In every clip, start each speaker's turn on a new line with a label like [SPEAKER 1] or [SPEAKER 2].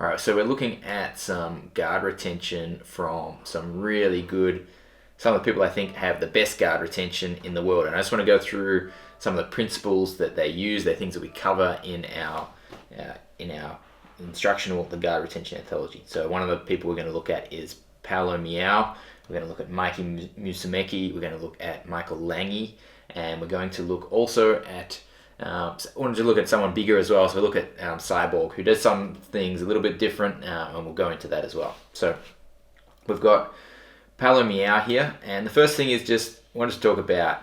[SPEAKER 1] All right, so we're looking at some guard retention from some of the people I think have the best guard retention in the world. And I just want to go through some of the principles that they use. They're things that we cover in our instructional, the guard retention anthology. So one of the people we're going to look at is Paolo Miao. We're going to look at Mikey Musumeci. We're going to look at Michael Lange. And we're going to look also at I wanted to look at someone bigger as well, so we'll look at Cyborg, who does some things a little bit different, and we'll go into that as well. So we've got Paolo Miao here, and the first thing is just wanted to talk about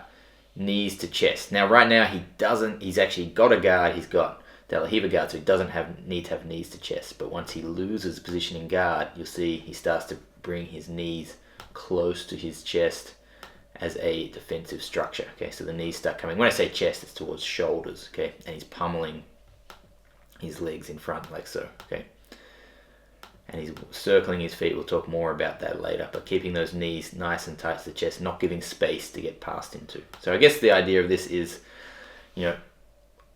[SPEAKER 1] knees to chest. Now, right now he's actually got a guard, he's got De La Riva guard, so he doesn't need to have knees to chest, but once he loses position in guard, you'll see he starts to bring his knees close to his chest as a defensive structure. Okay, so the knees start coming. When I say chest, it's towards shoulders. Okay, and he's pummeling his legs in front like so. Okay, and he's circling his feet. We'll talk more about that later. But keeping those knees nice and tight to the chest, not giving space to get passed into. So I guess the idea of this is,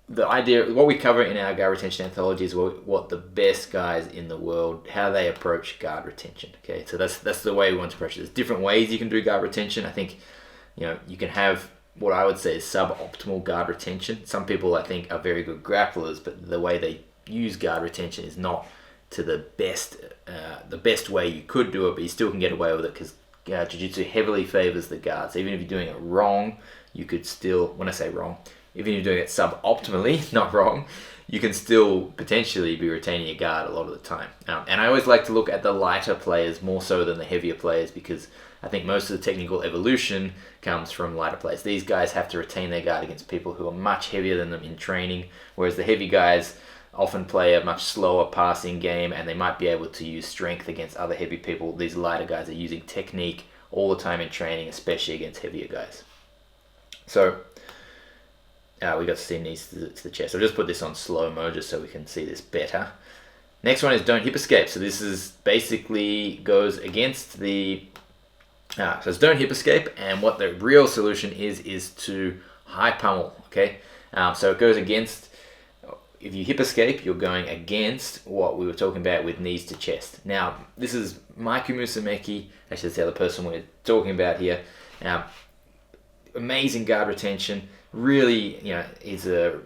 [SPEAKER 1] what we cover in our guard retention anthology is what the best guys in the world, how they approach guard retention. Okay, so that's the way we want to approach it. There's different ways you can do guard retention. I think, you can have what I would say is suboptimal guard retention. Some people I think are very good grapplers, but the way they use guard retention is not to the best way you could do it, but you still can get away with it because Jiu-Jitsu heavily favors the guards. So even if you're doing it wrong, you could still, when I say wrong, even if you're doing it suboptimally, not wrong, you can still potentially be retaining your guard a lot of the time. And I always like to look at the lighter players more so than the heavier players because I think most of the technical evolution comes from lighter players. These guys have to retain their guard against people who are much heavier than them in training, whereas the heavy guys often play a much slower passing game and they might be able to use strength against other heavy people. These lighter guys are using technique all the time in training, especially against heavier guys. So we got to see knees to the chest. I'll just put this on slow-mo just so we can see this better. Next one is don't hip escape. So this is basically goes against the... so it's don't hip escape, and what the real solution is to high pummel, okay? So it goes against... If you hip escape, you're going against what we were talking about with knees to chest. Now, this is Mikey Musumeci. Actually, that's the other person we're talking about here. Amazing guard retention. Really, he's a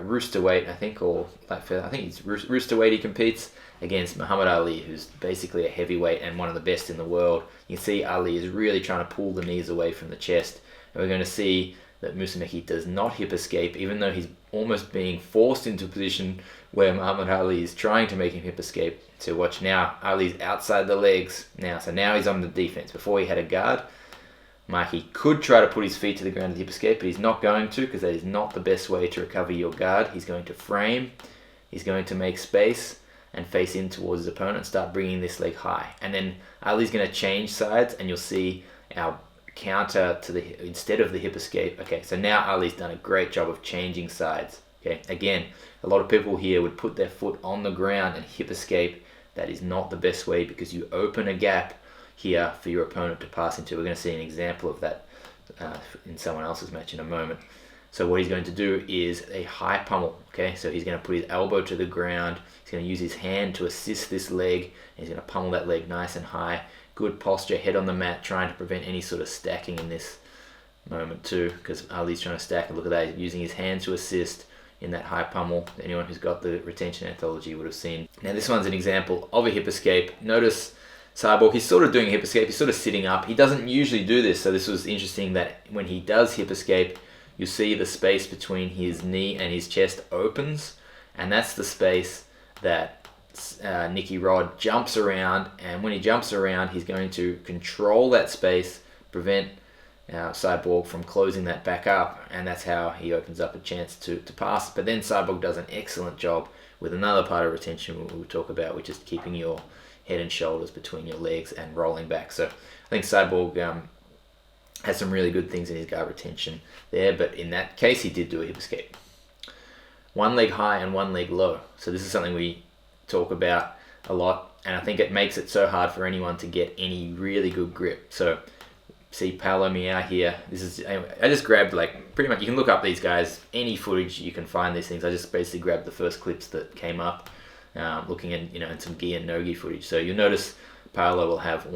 [SPEAKER 1] rooster weight, I think, or light feather. I think he's rooster weight. He competes against Muhammad Ali, who's basically a heavyweight and one of the best in the world. You can see Ali is really trying to pull the knees away from the chest. And we're going to see that Musumeci does not hip escape, even though he's almost being forced into a position where Muhammad Ali is trying to make him hip escape. So watch now, Ali's outside the legs now. So now he's on the defense. Before he had a guard, Mikey could try to put his feet to the ground to hip escape, but he's not going to because that is not the best way to recover your guard. He's going to frame, he's going to make space and face in towards his opponent and start bringing this leg high. And then Ali's going to change sides and you'll see our counter to instead of the hip escape. Okay, so now Ali's done a great job of changing sides. Okay, again, a lot of people here would put their foot on the ground and hip escape. That is not the best way because you open a gap here for your opponent to pass into. We're going to see an example of that in someone else's match in a moment. So what he's going to do is a high pummel. Okay, so he's going to put his elbow to the ground. He's going to use his hand to assist this leg. And he's going to pummel that leg nice and high. Good posture, head on the mat, trying to prevent any sort of stacking in this moment too, because Ali's trying to stack. And look at that, he's using his hand to assist in that high pummel. Anyone who's got the retention anthology would have seen. Now this one's an example of a hip escape. Notice Cyborg, he's sort of doing a hip escape, he's sort of sitting up. He doesn't usually do this, so this was interesting that when he does hip escape, you see the space between his knee and his chest opens, and that's the space that Nicky Rod jumps around, and when he jumps around, he's going to control that space, prevent Cyborg from closing that back up, and that's how he opens up a chance to pass. But then Cyborg does an excellent job with another part of retention we'll talk about, which is keeping your head and shoulders between your legs and rolling back. So I think Cyborg has some really good things in his guard retention there, but in that case he did do a hip escape. One leg high and one leg low. So this is something we talk about a lot, and I think it makes it so hard for anyone to get any really good grip. So see Paolo Miao here. This is, I just grabbed pretty much, you can look up these guys, any footage you can find these things. I just basically grabbed the first clips that came up. looking in, in some gi and no gi footage. So you'll notice Paolo will have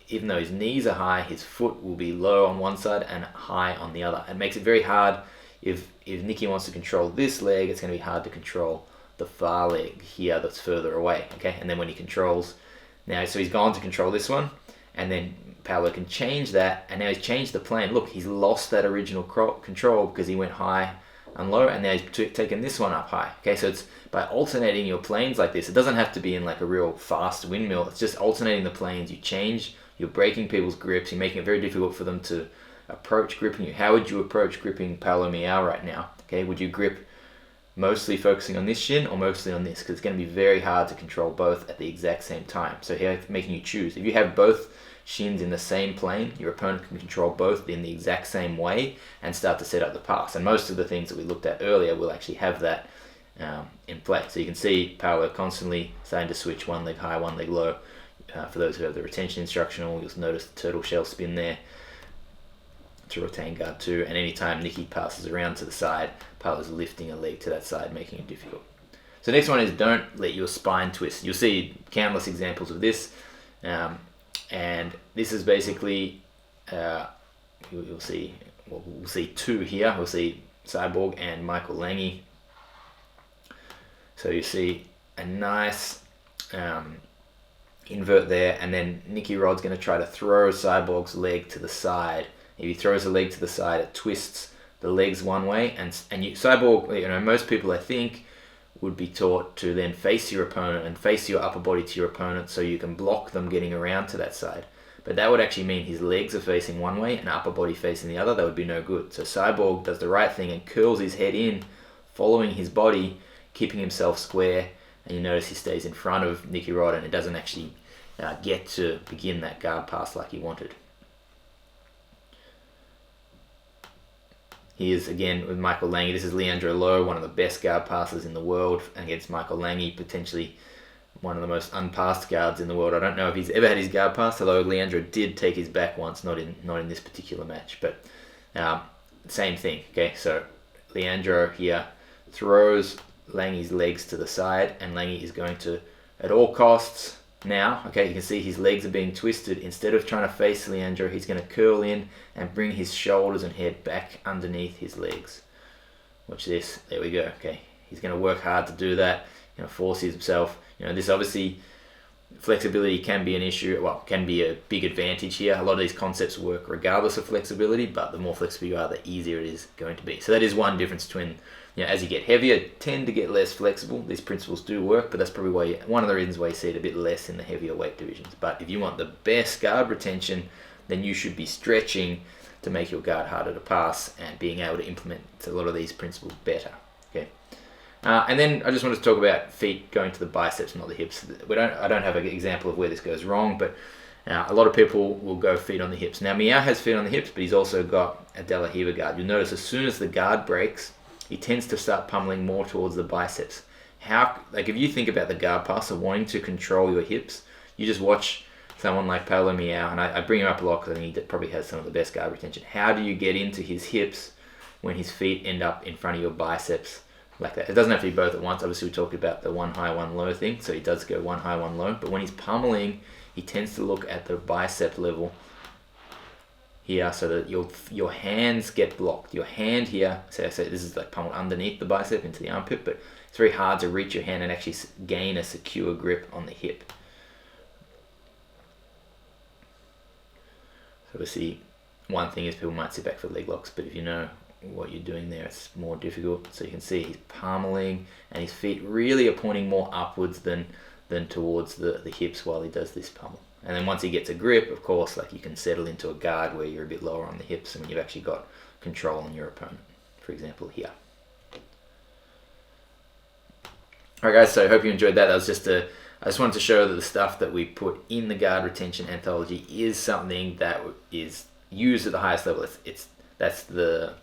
[SPEAKER 1] even though his knees are high, his foot will be low on one side and high on the other. It makes it very hard. If Nicky wants to control this leg, it's going to be hard to control the far leg here that's further away, okay? And then when he controls, now, so he's gone to control this one, and then Paolo can change that, and now he's changed the plane. Look, he's lost that original control because he went high and low, and now he's taken this one up high, okay? So it's by alternating your planes like this. It doesn't have to be in like a real fast windmill. It's just alternating the planes. You change, you're breaking people's grips, you're making it very difficult for them to approach gripping you. How would you approach gripping Paolo Miao right now? Okay, would you grip mostly focusing on this shin or mostly on this? Because it's going to be very hard to control both at the exact same time. So here, making you choose. If you have both shins in the same plane, your opponent can control both in the exact same way and start to set up the pass. And most of the things that we looked at earlier will actually have that in play. So you can see Paolo constantly starting to switch one leg high, one leg low. For those who have the retention instructional, you'll notice the turtle shell spin there to retain guard 2, and anytime Nicky passes around to the side, Paolo's lifting a leg to that side, making it difficult. So next one is don't let your spine twist. You'll see countless examples of this, and this is basically, we'll see two here. We'll see Cyborg and Michael Lange. So you see a nice invert there, and then Nicky Rod's going to try to throw Cyborg's leg to the side. If he throws the leg to the side, it twists the legs one way, and Cyborg, most people I think would be taught to then face your opponent and face your upper body to your opponent so you can block them getting around to that side. But that would actually mean his legs are facing one way and upper body facing the other. That would be no good. So Cyborg does the right thing and curls his head in, following his body, keeping himself square, and you notice he stays in front of Nicky Rod, and it doesn't actually get to begin that guard pass like he wanted. He is again with Michael Lange. This is Leandro Lo, one of the best guard passers in the world, against Michael Lange, potentially one of the most unpassed guards in the world. I don't know if he's ever had his guard passed, although Leandro did take his back once, not in this particular match. But same thing. Okay, so Leandro here throws Lange's legs to the side, and Lange is going to, at all costs, now, okay, you can see his legs are being twisted. Instead of trying to face Leandro, he's going to curl in and bring his shoulders and head back underneath his legs. Watch this. There we go. Okay, he's going to work hard to do that. Force himself. This obviously, flexibility can be an issue. Well, can be a big advantage here. A lot of these concepts work regardless of flexibility, but the more flexible you are, the easier it is going to be. So that is one difference between, as you get heavier, tend to get less flexible. These principles do work, but that's probably one of the reasons why you see it a bit less in the heavier weight divisions. But if you want the best guard retention, then you should be stretching to make your guard harder to pass and being able to implement a lot of these principles better. Okay. And then I just wanted to talk about feet going to the biceps, not the hips. I don't have an example of where this goes wrong, but a lot of people will go feet on the hips. Now, Miao has feet on the hips, but he's also got a De La Riva guard. You'll notice as soon as the guard breaks, he tends to start pummeling more towards the biceps. If you think about the guard passer wanting to control your hips, you just watch someone like Paolo Miao, and I bring him up a lot because I think he probably has some of the best guard retention. How do you get into his hips when his feet end up in front of your biceps like that? It doesn't have to be both at once. Obviously, we talked about the one high, one low thing, so he does go one high, one low. But when he's pummeling, he tends to look at the bicep level here, so that your hands get blocked. Your hand here, so this is like pummeled underneath the bicep into the armpit, but it's very hard to reach your hand and actually gain a secure grip on the hip. So obviously, one thing is people might sit back for leg locks, but if you know what you're doing there, it's more difficult. So you can see he's pummeling, and his feet really are pointing more upwards than towards the hips while he does this pummel. And then once he gets a grip, of course, you can settle into a guard where you're a bit lower on the hips and when you've actually got control on your opponent, for example, here. Alright guys, so I hope you enjoyed that. I just wanted to show that the stuff that we put in the guard retention anthology is something that is used at the highest level. That's the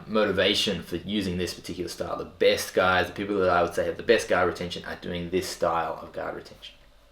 [SPEAKER 1] motivation for using this particular style. The best guys, the people that I would say have the best guard retention are doing this style of guard retention.